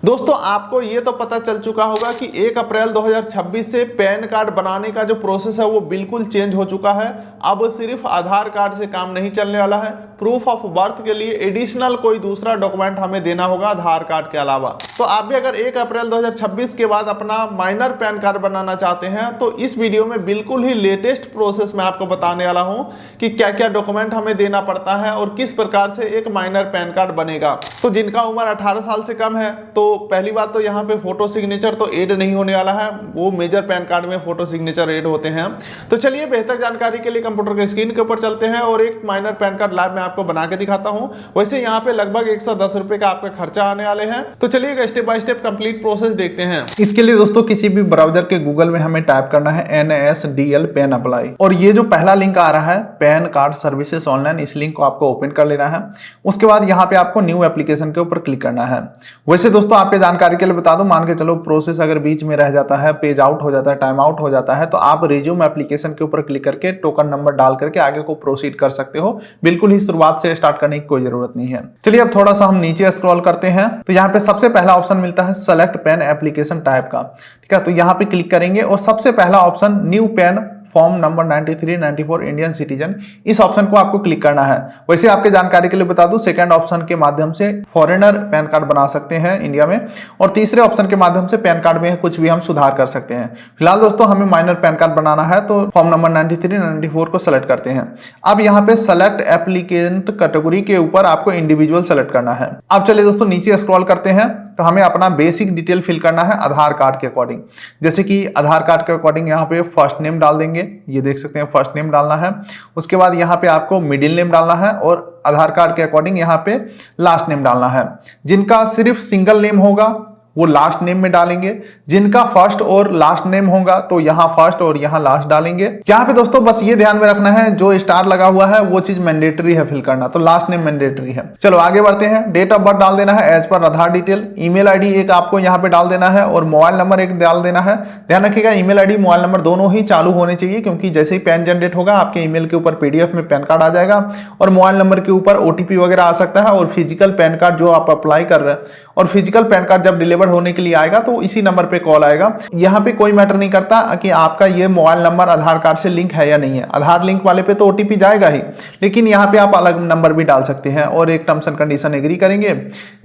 दोस्तों आपको ये तो पता चल चुका होगा कि 1 अप्रैल 2026 से पैन कार्ड बनाने का जो प्रोसेस है वो बिल्कुल चेंज हो चुका है। अब सिर्फ आधार कार्ड से काम नहीं चलने वाला है, प्रूफ ऑफ बर्थ के लिए एडिशनल कोई दूसरा डॉक्यूमेंट हमें देना होगा आधार कार्ड के अलावा। तो आप भी अगर 1 अप्रैल 2026 के बाद अपना माइनर पैन कार्ड बनाना चाहते हैं तो इस वीडियो में बिल्कुल ही लेटेस्ट प्रोसेस मैं आपको बताने वाला हूं कि क्या क्या डॉक्यूमेंट हमें देना पड़ता है और किस प्रकार से एक माइनर पैन कार्ड बनेगा। तो जिनका उम्र 18 साल से कम है तो पहली बात तो यहाँ पे फोटो सिग्नेचर तो ऐड नहीं होने वाला है, वो मेजर पैन कार्ड में फोटो सिग्नेचर ऐड होते हैं। तो चलिए बेहतर जानकारी के लिए कंप्यूटर के स्क्रीन के ऊपर चलते हैं और एक माइनर पैन कार्ड लाइव मैं आपको बना के दिखाता हूं। वैसे यहाँ पे लगभग 110 रुपए का आपका खर्चा आने वाले हैं। तो चलिए step by step complete process देखते हैं। इसके लिए दोस्तों किसी भी ब्राउजर के गूगल में हमें टाइप करना है NASDL पैन अप्लाई, और ये जो पहला लिंक आ रहा है पैन कार्ड सर्विसेज ऑनलाइन, इस लिंक को आपको ओपन कर लेना है। उसके बाद यहाँ पे आपको न्यू एप्लीकेशन के ऊपर क्लिक करना है। वैसे दोस्तों आपके जानकारी के लिए बता दूं, मान के चलो प्रोसेस अगर बीच में रह जाता है, पेज आउट हो जाता है, टाइम आउट हो जाता है, तो आप रिज्यूम एप्लीकेशन के ऊपर क्लिक करके टोकन नंबर डाल करके आगे को प्रोसीड कर सकते हो। बिल्कुल ही शुरुआत से स्टार्ट करने की कोई जरूरत नहीं है। चलिए अब थोड़ा सा हम नीचे स्क्रॉल करते हैं तो यहाँ पे सबसे पहला ऑप्शन मिलता है सेलेक्ट पैन एप्लीकेशन टाइप का, ठीक है। तो यहाँ पे क्लिक करेंगे और सबसे पहला option new pan form number 9394 Indian citizen, इस ऑप्शन को आपको क्लिक करना है। वैसे आपके जानकारी के लिए बता दूं, सेकंड ऑप्शन के माध्यम से फॉरेनर पैन कार्ड बना सकते हैं इंडिया में, और तीसरे ऑप्शन के माध्यम से पैन कार्ड में कुछ भी हम सुधार कर सकते हैं। फिलहाल दोस्तों हमें माइनर पैन कार्ड बनाना है तो फॉर्म नंबर 9394 को सेलेक्ट करते हैं। अब यहाँ पे सेलेक्ट एप्लीकेंट कैटेगरी के ऊपर आपको इंडिविजुअल सेलेक्ट करना है। अब चलिए दोस्तों नीचे स्क्रॉल करते हैं तो हमें अपना बेसिक डिटेल फिल करना है आधार कार्ड के अकॉर्डिंग। जैसे कि आधार कार्ड के अकॉर्डिंग यहाँ पे फर्स्ट नेम डाल देंगे, ये देख सकते हैं फर्स्ट नेम डालना है। उसके बाद यहाँ पे आपको मिडिल नेम डालना है और आधार कार्ड के अकॉर्डिंग यहाँ पे लास्ट नेम डालना है। जिनका सिर्फ सिंगल नेम होगा वो लास्ट नेम में डालेंगे, जिनका फर्स्ट और लास्ट नेम होगा तो यहाँ फर्स्ट और यहाँ लास्ट डालेंगे। यहाँ पे दोस्तों बस ये ध्यान में रखना है जो स्टार लगा हुआ है वो चीज मैंडेटरी है फिल करना, तो लास्ट नेम मैंडेटरी है। चलो आगे बढ़ते हैं। डेट ऑफ बर्थ डाल देना है एज पर आधार डिटेल। ईमेल आईडी एक आपको यहाँ पे डाल देना है और मोबाइल नंबर एक डाल देना है। ध्यान रखिएगा ईमेल आईडी मोबाइल नंबर दोनों ही चालू होने चाहिए, क्योंकि जैसे ही पैन जनरेट होगा आपके ईमेल के ऊपर PDF में पैन कार्ड आ जाएगा और मोबाइल नंबर के ऊपर OTP वगैरह आ सकता है। और फिजिकल पैन कार्ड जो आप अप्लाई कर रहे हैं और फिजिकल पैन कार्ड जब डिलीवर होने के लिए आएगा तो इसी नंबर पे कॉल आएगा। यहाँ पे कोई मैटर नहीं करता कि आपका ये मोबाइल नंबर आधार कार्ड से लिंक है या नहीं है। आधार लिंक वाले पे तो OTP जाएगा ही, लेकिन यहाँ पे आप अलग नंबर भी डाल सकते हैं और एक टर्म्स एंड कंडीशन एग्री करेंगे।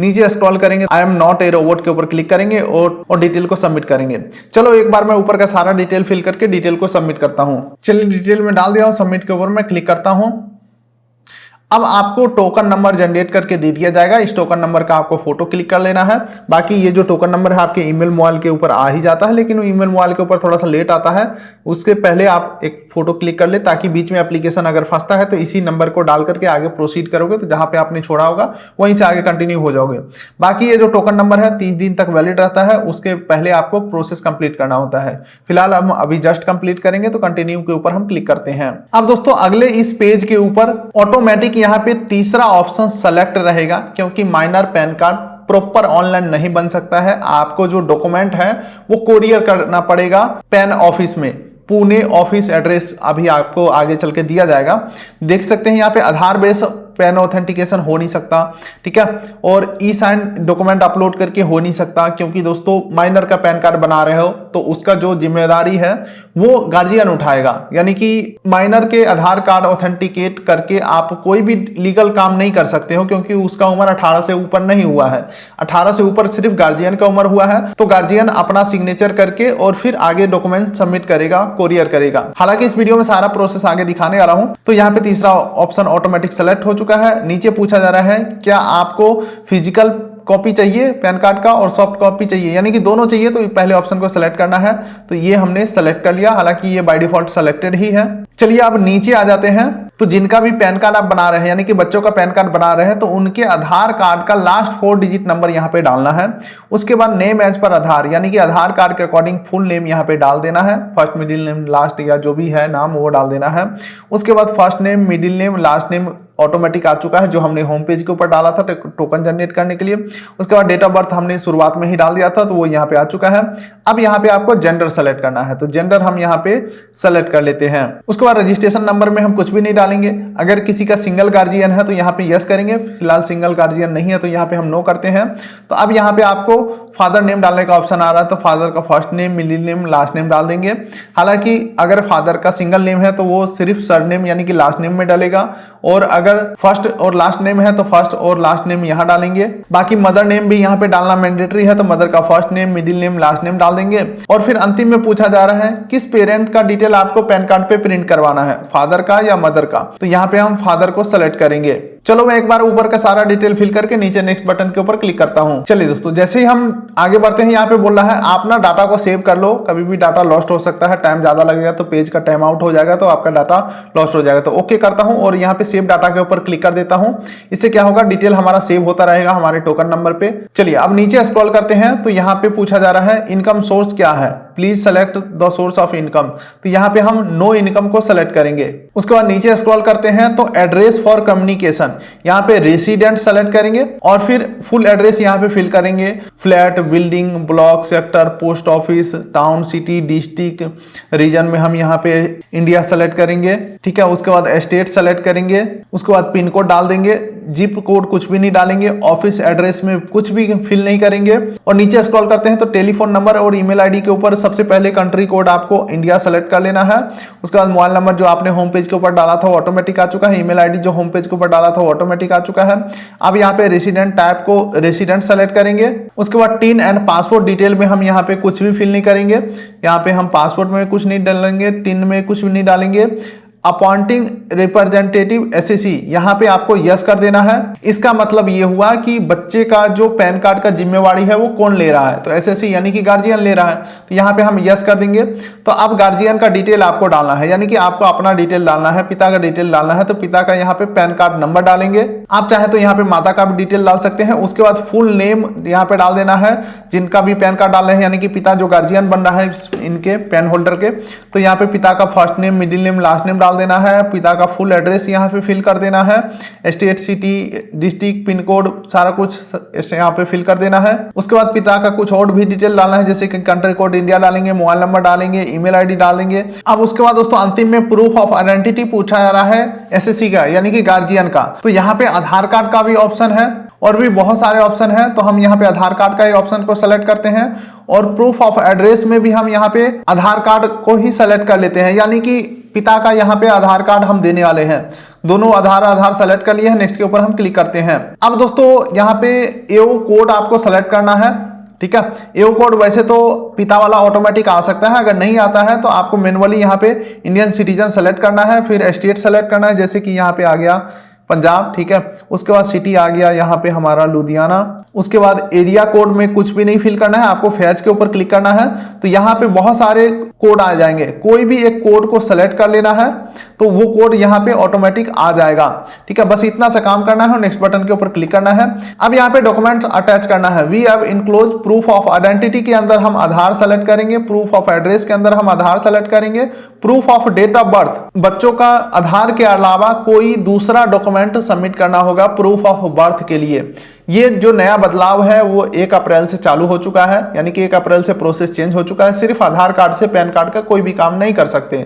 नीचे स्क्रॉल करेंगे, I am not a robot के ऊपर क्लिक करेंगे और डिटेल को सबमिट करेंगे। चलो एक बार मैं ऊपर का सारा डिटेल फिल करके डिटेल को सबमिट करता हूँ। चलिए डिटेल में डाल दिया हूँ, सबमिट के ऊपर मैं क्लिक करता हूँ। अब आपको टोकन नंबर जनरेट करके दे दिया जाएगा। इस टोकन नंबर का आपको फोटो क्लिक कर लेना है। बाकी ये जो टोकन नंबर है आपके ईमेल मोबाइल के ऊपर आ ही जाता है, लेकिन ईमेल मोबाइल के ऊपर थोड़ा सा लेट आता है। उसके पहले आप एक फोटो क्लिक कर ले ताकि बीच में एप्लीकेशन अगर फंसता है तो इसी नंबर को डाल करके आगे प्रोसीड करोगे तो जहां पे आपने छोड़ा होगा वहीं से आगे कंटिन्यू हो जाओगे। बाकी ये जो टोकन नंबर है 30 दिन तक वैलिड रहता है, उसके पहले आपको प्रोसेस कंप्लीट करना होता है। फिलहाल हम अभी जस्ट कंप्लीट करेंगे तो कंटिन्यू के ऊपर हम क्लिक करते हैं। अब दोस्तों अगले इस पेज के ऊपर ऑटोमेटिक यहाँ पे तीसरा ऑप्शन सेलेक्ट रहेगा, क्योंकि minor pan card proper online नहीं बन सकता है। आपको जो डॉक्यूमेंट है वो कोरियर करना पड़ेगा पैन ऑफिस में। पुणे ऑफिस एड्रेस अभी आपको आगे चल के दिया जाएगा। देख सकते हैं यहाँ पे आधार बेस पैन ऑथेंटिकेशन हो नहीं सकता, ठीक है, और ई साइन डॉक्यूमेंट अपलोड करके हो नहीं सकता, क्योंकि दोस्तों माइनर का पैन कार्ड बना रहे हो तो उसका जो जिम्मेदारी है वो गार्जियन उठाएगा। यानी कि माइनर के आधार कार्ड ऑथेंटिकेट करके आप कोई भी लीगल काम नहीं कर सकते हो, क्योंकि उसका उम्र 18 से ऊपर नहीं हुआ है। 18 से ऊपर सिर्फ गार्जियन का उम्र हुआ है, तो गार्जियन अपना सिग्नेचर करके और फिर आगे डॉक्यूमेंट सबमिट करेगा, कोरियर करेगा। हालांकि इस वीडियो में सारा प्रोसेस आगे दिखाने वाला हूं। तो यहाँ पे तीसरा ऑप्शन ऑटोमेटिक सेलेक्ट हो चुका है। नीचे पूछा जा रहा है क्या आपको फिजिकल कॉपी चाहिए पैन कार्ड का और सॉफ्ट कॉपी चाहिए, यानी कि दोनों चाहिए, तो पहले ऑप्शन को सेलेक्ट करना है। तो ये हमने सेलेक्ट कर लिया, हालांकि ये बाय डिफॉल्ट सेलेक्टेड ही है। चलिए अब नीचे आ जाते हैं। तो जिनका भी पैन कार्ड आप बना रहे हैं, यानी कि बच्चों का पैन कार्ड बना रहे हैं, तो उनके आधार कार्ड का लास्ट 4 डिजिट नंबर यहाँ पे डालना है। उसके बाद नेम एज पर आधार, यानी कि आधार कार्ड के अकॉर्डिंग फुल नेम यहाँ पे डाल देना है। फर्स्ट मिडिल नेम लास्ट या जो भी है नाम वो डाल देना है। उसके बाद first name middle name last name automatic आ चुका है जो हमने होम पेज के ऊपर डाला था टोकन जनरेट करने के लिए। उसके बाद डेट ऑफ बर्थ हमने शुरुआत में ही डाल दिया था तो वो यहाँ पे आ चुका है। अब यहाँ पे आपको जेंडर सेलेक्ट करना है, तो जेंडर हम यहाँ पे सेलेक्ट कर लेते हैं। उसके बाद रजिस्ट्रेशन नंबर में हम कुछ भी नहीं डालेंगे। अगर किसी का सिंगल गार्जियन है तो यहाँ पे यस करेंगे, फिलहाल सिंगल गार्जियन नहीं है तो यहाँ पे हम नो करते हैं। तो अब यहाँ पे आपको फादर नेम डालने का ऑप्शन आ रहा है, तो फादर का first name, middle name, last name डाल देंगे। हालांकि अगर फादर का सिंगल नेम है तो वो सिर्फ सरनेम यानी कि लास्ट नेम में डालेगा, और अगर फर्स्ट और लास्ट नेम है तो फर्स्ट और लास्ट नेम यहाँ डालेंगे। बाकी मदर नेम भी यहाँ पे डालना मैंडेटरी है, तो मदर का first name, middle name, last name डाल देंगे। और फिर अंतिम में पूछा जा रहा है किस पेरेंट का डिटेल आपको पैन कार्ड पे प्रिंट करवाना है, फादर का या मदर का, तो यहाँ पे हम फादर को सेलेक्ट करेंगे। चलो मैं एक बार ऊपर का सारा डिटेल फिल करके नीचे नेक्स्ट बटन के ऊपर क्लिक करता हूं। चलिए दोस्तों, जैसे ही हम आगे बढ़ते हैं यहाँ पे बोल रहा है आप ना डाटा को सेव कर लो, कभी भी डाटा लॉस्ट हो सकता है, टाइम ज्यादा लगेगा तो पेज का टाइम आउट हो जाएगा तो आपका डाटा लॉस्ट हो जाएगा। तो ओके करता हूं और यहाँ पे सेव डाटा के ऊपर क्लिक कर देता हूं। इससे क्या होगा, डिटेल हमारा सेव होता रहेगा हमारे टोकन नंबर पे। चलिए अब नीचे स्क्रॉल करते हैं तो यहाँ पे पूछा जा रहा है इनकम सोर्स क्या है, please select the source of income, तो यहाँ पे हम नो इनकम को सेलेक्ट करेंगे। उसके बाद नीचे स्क्रॉल करते हैं तो एड्रेस फॉर कम्युनिकेशन, यहाँ पे रेसिडेंट सेलेक्ट करेंगे और फिर फुल एड्रेस यहाँ पे फिल करेंगे, flat, building, block, sector, post office, town, city, district, region में हम यहाँ पे इंडिया सेलेक्ट करेंगे, ठीक है। उसके बाद स्टेट सेलेक्ट करेंगे, उसके बाद पिन कोड डाल देंगे, जिप कोड कुछ भी नहीं डालेंगे, ऑफिस एड्रेस में कुछ भी फिल नहीं करेंगे। और नीचे स्क्रॉल करते हैं तो टेलीफोन नंबर और ईमेल आईडी के ऊपर सबसे पहले कंट्री कोड आपको इंडिया सेलेक्ट कर लेना है। उसके बाद मोबाइल नंबर जो आपने होम पेज के ऊपर डाला था वो ऑटोमेटिक आ चुका है, ईमेल आईडी जो होम पेज के ऊपर डाला था वो ऑटोमेटिक आ चुका है। अब यहाँ पे रेसिडेंट टाइप को रेसिडेंट सेलेक्ट करेंगे। उसके बाद टीन एंड पासपोर्ट डिटेल में हम यहाँ पे कुछ भी फिल नहीं करेंगे, यहाँ पे हम पासपोर्ट में कुछ नहीं डालेंगे, टीन में कुछ भी नहीं डालेंगे। अपॉइंटिंग रिप्रेजेंटेटिव एसएससी, यहाँ पे आपको यस कर देना है। इसका मतलब ये हुआ कि बच्चे का जो पैन कार्ड का जिम्मेवारी है वो कौन ले रहा है, तो एसएससी यानी कि गार्जियन ले रहा है, तो यहाँ पे हम यस कर देंगे। तो अब गार्जियन का डिटेल आपको डालना है, यानी कि आपको अपना डिटेल डालना है, पिता का डिटेल डालना है, तो पिता का यहाँ पे पैन कार्ड नंबर डालेंगे। आप चाहे तो यहाँ पे माता का भी डिटेल डाल सकते हैं। उसके बाद फुल नेम यहाँ पे डाल देना है, जिनका भी पैन कार्ड डाल रहे हैं, यानी कि पिता जो गार्जियन बन रहा है इनके पैन होल्डर के, तो यहाँ पे पिता का first name, middle name, last name देना है। पिता का फुल एड्रेस यहाँ पे फिल कर देना है, state, city, district, pin code सारा कुछ यहाँ पे फिल कर देना है। उसके बाद पिता का कुछ और भी डिटेल डालना है, जैसे कि कंट्री कोड इंडिया डालेंगे, मोबाइल नंबर डालेंगे, ईमेल आईडी डाल देंगे। अब उसके बाद दोस्तों अंतिम में प्रूफ ऑफ आइडेंटिटी पूछा जा रहा है एसएससी का, यानी कि गार्जियन का, तो यहाँ पे आधार कार्ड का भी ऑप्शन है और भी बहुत सारे ऑप्शन है। तो हम यहाँ पे आधार कार्ड का ही ऑप्शन को सेलेक्ट करते हैं और प्रूफ ऑफ एड्रेस में भी हम यहाँ पे आधार कार्ड को ही सेलेक्ट कर लेते हैं, यानी कि पिता का यहाँ पे आधार कार्ड हम देने वाले हैं। दोनों आधार सेलेक्ट कर लिए हैं, नेक्स्ट के ऊपर हम क्लिक करते हैं। अब दोस्तों यहाँ पे एओ कोड आपको सेलेक्ट करना है, ठीक है। एओ कोड वैसे तो पिता वाला ऑटोमेटिक आ सकता है, अगर नहीं आता है तो आपको मैनुअली यहाँ पे इंडियन सिटीजन सेलेक्ट करना है, फिर स्टेट सेलेक्ट करना है, जैसे कि यहाँ पे आ गया पंजाब, ठीक है। उसके बाद सिटी आ गया यहाँ पे हमारा लुधियाना। उसके बाद एरिया कोड में कुछ भी नहीं फिल करना है, आपको फैच के ऊपर क्लिक करना है, तो यहाँ पे बहुत सारे कोड आ जाएंगे, कोई भी एक कोड को सेलेक्ट कर लेना है तो वो कोड यहाँ पे ऑटोमेटिक आ जाएगा, ठीक है। बस इतना सा काम करना है और नेक्स्ट बटन के ऊपर क्लिक करना है। अब यहाँ पे डॉक्यूमेंट अटैच करना है। We have enclose proof of identity के अंदर हम आधार सेलेक्ट करेंगे, प्रूफ ऑफ एड्रेस के अंदर हम आधार सेलेक्ट करेंगे, proof of date of birth, बच्चों का आधार के अलावा कोई दूसरा डॉक्यूमेंट सबमिट करना होगा प्रूफ ऑफ बर्थ के लिए। ये जो नया बदलाव है वो 1 अप्रैल से चालू हो चुका है, यानी कि 1 अप्रैल से प्रोसेस चेंज हो चुका है। सिर्फ आधार कार्ड से पैन कार्ड का कोई भी काम नहीं कर सकते,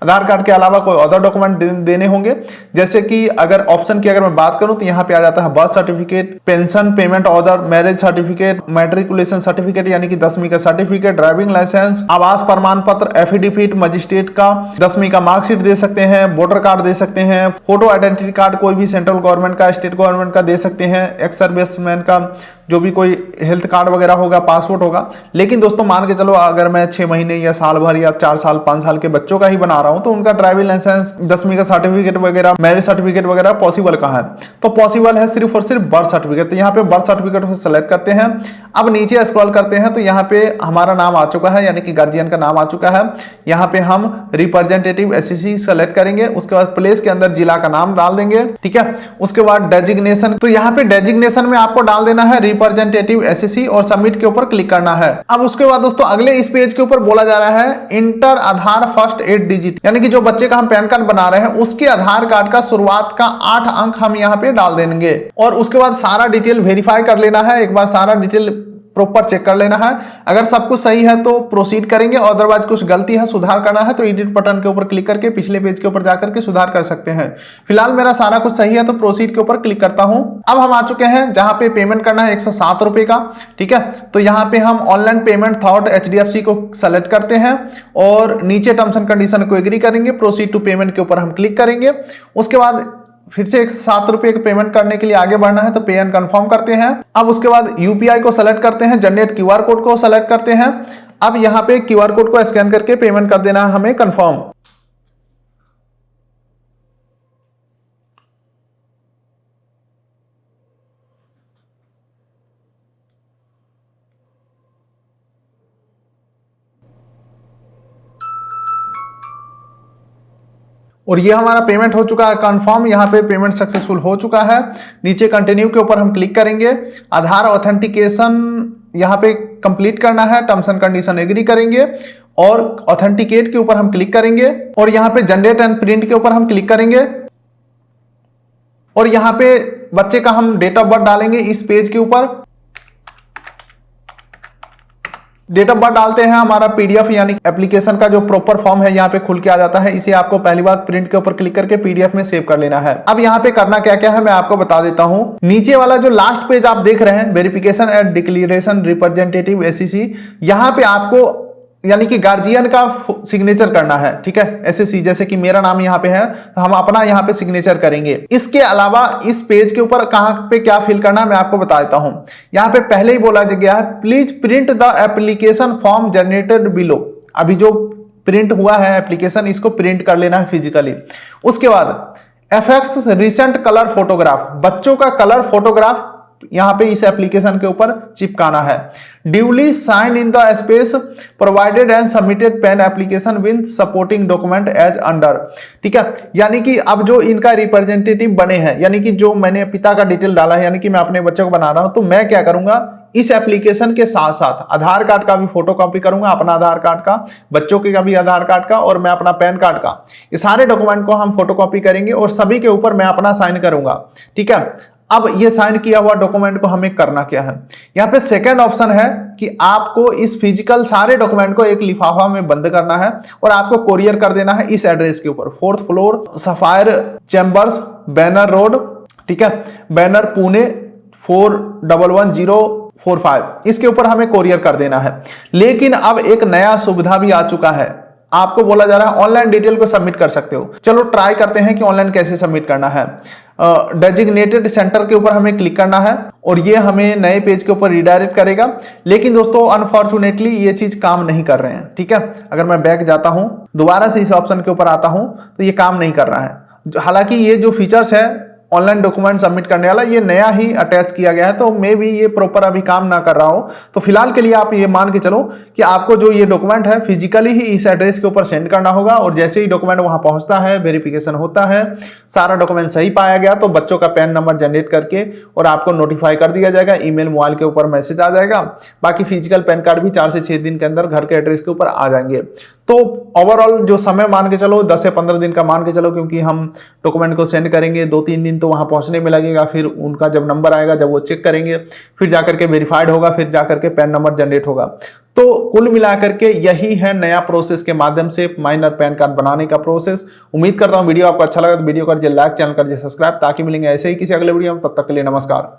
आधार कार्ड के अलावा कोई अदर डॉक्यूमेंट देने होंगे। जैसे कि अगर ऑप्शन की अगर मैं बात करूं तो यहाँ पे आ जाता है birth certificate, pension payment order, marriage certificate, matriculation certificate यानी कि 10वीं का सर्टिफिकेट, ड्राइविंग लाइसेंस, आवास प्रमाण पत्र, एफिडेविट, मजिस्ट्रेट का 10वीं का मार्कशीट दे सकते हैं, वोटर कार्ड दे सकते हैं, फोटो आइडेंटिटी कार्ड कोई भी सेंट्रल गवर्नमेंट का, स्टेट गवर्नमेंट का दे सकते हैं, एक्स सर्विसमैन का जो भी कोई हेल्थ कार्ड वगैरह होगा, पासपोर्ट होगा। लेकिन दोस्तों मान के चलो अगर मैं 6 महीने या साल भर या 4 साल 5 साल के बच्चों का ही बना रहा हूं तो उनका ड्राइविंग लाइसेंस, 10वीं का सर्टिफिकेट वगैरह, मैरिज सर्टिफिकेट वगैरह पॉसिबल कहाँ है, तो पॉसिबल है सिर्फ और सिर्फ बर्थ सर्टिफिकेट। तो यहाँ पे बर्थ सर्टिफिकेट को सेलेक्ट करते हैं। अब नीचे स्क्रॉल करते हैं तो यहाँ पे हमारा नाम आ चुका है, यानी कि गार्जियन का नाम आ चुका है। यहाँ पे हम रिप्रेजेंटेटिव एसएससी सेलेक्ट करेंगे, उसके बाद प्लेस के अंदर जिला का नाम डाल देंगे, ठीक है। उसके बाद डेजिग्नेशन, तो यहाँ पे डेजिग्नेशन में में आपको डाल देना है रिप्रेजेंटेटिव एसएससी और सबमिट के ऊपर क्लिक करना है। अब उसके बाद दोस्तों अगले इस पेज के ऊपर बोला जा रहा है इंटर आधार फर्स्ट 8 डिजिट, यानी कि जो बच्चे का हम पैन कार्ड बना रहे हैं उसके आधार कार्ड का शुरुआत का 8 अंक हम यहाँ पे डाल देंगे और उसके बाद सारा डिटेल वेरीफाई कर लेना है। एक बार सारा डिटेल प्रॉपर चेक कर लेना है। अगर सब कुछ सही है तो प्रोसीड करेंगे, अदरवाइज कुछ गलती है सुधार करना है तो एडिट बटन के ऊपर क्लिक करके पिछले पेज के ऊपर जाकर के सुधार कर सकते हैं। फिलहाल मेरा सारा कुछ सही है तो प्रोसीड के ऊपर क्लिक करता हूं। अब हम आ चुके हैं जहां पे पेमेंट करना है 107 रुपए का, ठीक है। तो यहां पे हम ऑनलाइन पेमेंट थॉट HDFC को सेलेक्ट करते हैं और नीचे टर्म्स एंड कंडीशन को एग्री करेंगे। प्रोसीड टू पेमेंट के ऊपर हम क्लिक करेंगे। उसके बाद फिर से 107 रुपए के पेमेंट करने के लिए आगे बढ़ना है तो पे एंड कंफर्म करते हैं। अब उसके बाद यूपीआई को सेलेक्ट करते हैं, जनरेट क्यूआर कोड को सेलेक्ट करते हैं। अब यहाँ पे क्यूआर कोड को स्कैन करके पेमेंट कर देना है हमें कंफर्म। और ये हमारा पेमेंट हो चुका है कंफर्म। यहाँ पे पेमेंट सक्सेसफुल हो चुका है। नीचे कंटिन्यू के ऊपर हम क्लिक करेंगे। आधार ऑथेंटिकेशन यहाँ पे कंप्लीट करना है, टर्म्स एंड कंडीशन एग्री करेंगे और ऑथेंटिकेट के ऊपर हम क्लिक करेंगे और यहाँ पे जनरेट एंड प्रिंट के ऊपर हम क्लिक करेंगे और यहाँ पे बच्चे का हम डेट ऑफ बर्थ डालेंगे। इस पेज के ऊपर डेट ऑफ बर्थ डालते हैं, हमारा पीडीएफ यानी एप्लीकेशन का जो प्रॉपर फॉर्म है यहाँ पे खुल के आ जाता है। इसे आपको पहली बार प्रिंट के ऊपर क्लिक करके पीडीएफ में सेव कर लेना है। अब यहाँ पे करना क्या क्या है मैं आपको बता देता हूँ। नीचे वाला जो लास्ट पेज आप देख रहे हैं verification and declaration representative SSC, यहाँ पे आपको यानी कि गार्जियन का सिग्नेचर करना है, ठीक है। एसएससी जैसे कि मेरा नाम यहाँ पे है तो हम अपना यहाँ पे सिग्नेचर करेंगे। इसके अलावा इस पेज के ऊपर कहाँ पे क्या फिल करना है मैं आपको बता देता हूँ। यहाँ पे पहले ही बोला गया है please print the application form generated below. अभी जो प्रिंट हुआ है एप्लीकेशन इसको प्रिंट कर लेना है फिजिकली। उसके बाद एफएक्स रिसेंट कलर फोटोग्राफ, बच्चों का कलर फोटोग्राफ यहां पे इस एप्लीकेशन के ऊपर चिपकाना है। Duly sign in the space provided and submitted PAN application with supporting document as under, ठीक है। यानी कि अब जो इनका रिप्रेजेंटेटिव बने हैं, यानी कि जो मैंने पिता का डिटेल डाला है, यानी कि मैं अपने बच्चे को बना रहा हूं, तो मैं क्या करूंगा इस एप्लीकेशन के साथ साथ आधार कार्ड का भी फोटो कॉपी करूंगा, अपना आधार कार्ड का, बच्चों के का भी आधार कार्ड का और मैं अपना पैन कार्ड का, ये सारे डॉक्यूमेंट को हम फोटो कॉपी करेंगे और सभी के ऊपर मैं अपना साइन करूंगा, ठीक है। अब ये साइन किया हुआ डॉक्यूमेंट को हमें करना क्या है, यहाँ पे सेकंड ऑप्शन है कि आपको इस फिजिकल सारे डॉक्यूमेंट को एक लिफाफा में बंद करना है और आपको कोरियर कर देना है इस एड्रेस के ऊपर 4th floor sapphire chambers banner road, ठीक है, बैनर पुणे 411045, इसके ऊपर हमें कोरियर कर देना है। लेकिन अब एक नया सुविधा भी आ चुका है, आपको बोला जा रहा है ऑनलाइन डिटेल को सबमिट कर सकते हो। चलो ट्राई करते हैं कि ऑनलाइन कैसे सबमिट करना है। डेजिग्नेटेड सेंटर के ऊपर हमें क्लिक करना है और ये हमें नए पेज के ऊपर रिडायरेक्ट करेगा। लेकिन दोस्तों अनफॉर्चुनेटली ये चीज काम नहीं कर रहे हैं, ठीक है। अगर मैं बैक जाता हूं दोबारा से इस ऑप्शन के ऊपर आता हूं तो ये काम नहीं कर रहा है। हालांकि ये जो फीचर्स है ऑनलाइन डॉक्यूमेंट सबमिट करने वाला ये नया ही अटैच किया गया है, तो मे भी ये प्रॉपर अभी काम ना कर रहा हो। तो फिलहाल के लिए आप ये मान के चलो कि आपको जो ये डॉक्यूमेंट है फिजिकली ही इस एड्रेस के ऊपर सेंड करना होगा और जैसे ही डॉक्यूमेंट वहां पहुंचता है, वेरिफिकेशन होता है, सारा डॉक्यूमेंट सही पाया गया तो बच्चों का पैन नंबर जनरेट करके और आपको नोटिफाई कर दिया जाएगा, ईमेल मोबाइल के ऊपर मैसेज आ जाएगा। बाकी फिजिकल पैन कार्ड भी 4 से 6 दिन के अंदर घर के एड्रेस के ऊपर आ जाएंगे। तो ओवरऑल जो समय मान के चलो 10 से 15 दिन का मान के चलो, क्योंकि हम डॉक्यूमेंट को सेंड करेंगे 2-3 दिन तो वहां पहुंचने में लगेगा। फिर उनका जब नंबर आएगा, जब वो चेक करेंगे, फिर जाकर के वेरीफाइड होगा, फिर जाकर के पैन नंबर जनरेट होगा। तो कुल मिलाकर के यही है नया प्रोसेस के माध्यम से माइनर पैन कार्ड बनाने का प्रोसेस। उम्मीद करता हूं वीडियो आपको अच्छा लगा तो वीडियो कर दीजिए लाइक, चैनल कर दीजिए सब्सक्राइब, ताकि मिलेंगे ऐसे ही किसी अगले वीडियो में। तब तक के लिए नमस्कार।